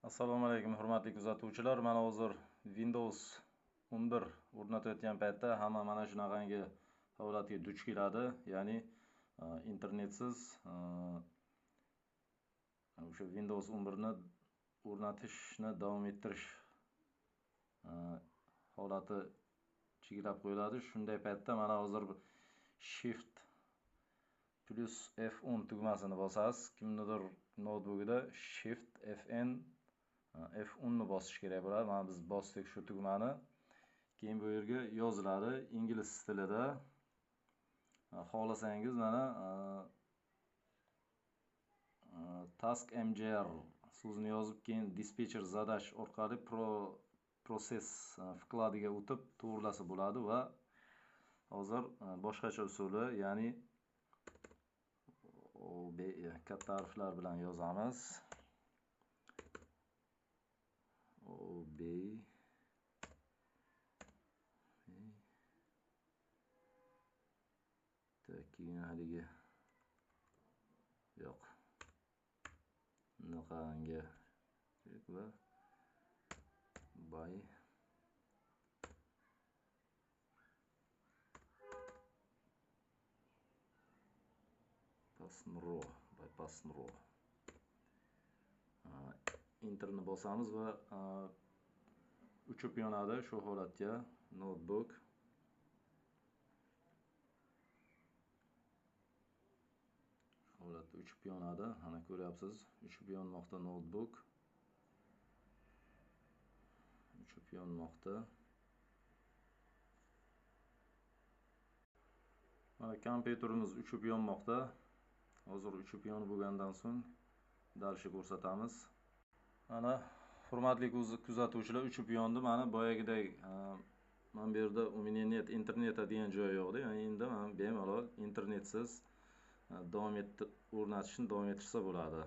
Assalomu alaykum hurmatli kuzatuvchilar. Mana hozir Windows 11 o'rnatayotgan paytda hamma mana shunaqangi holatga duch keladi, ya'ni internetsiz o'sha Windows 11 ni o'rnatishni davom ettirish holati cheklab qo'yiladi. Shunday paytda mana hozir Shift plus F10 tugmasini bosasiz. Kimnidir notebookida Shift F10 ni bosish kerak bo'ladi. Mana biz bosdik shu tugmani. Keyin bu yerga yoziladi ingliz tilida. Xohlasangiz mana task mgr so'zini yozib, keyin dispetcher zadash orqali process vkladiga o'tib to'g'rilasa bo'ladi va hozir boshqacha usuli, ya'ni katta harflar bilan yozamiz. Keyin haligi yo'q, bunaqangi va by passnro enterni bosamiz va uchib yonadi shu holatga notebook. Holatda uchib yonadi. Mana ko'ryapsiz, uchib yonmoqda notebook. Uchib yonmoqda. Mana kompyuterimiz uchib yonmoqda. Hozir uchib yonib bo'lgandan so'ng dalishni ko'rsatamiz. Mana hurmatli kuzatuvchilar, uchib yondi. Mana boyagidek mana bu yerda u meni net interneta degan joy yo'qdi. Ya'ni endi men bemalol internetsiz o'rnatishni davom ettirsa bo'ladi.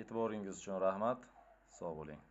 E'tiboringiz uchun rahmat. Sog' bo'ling.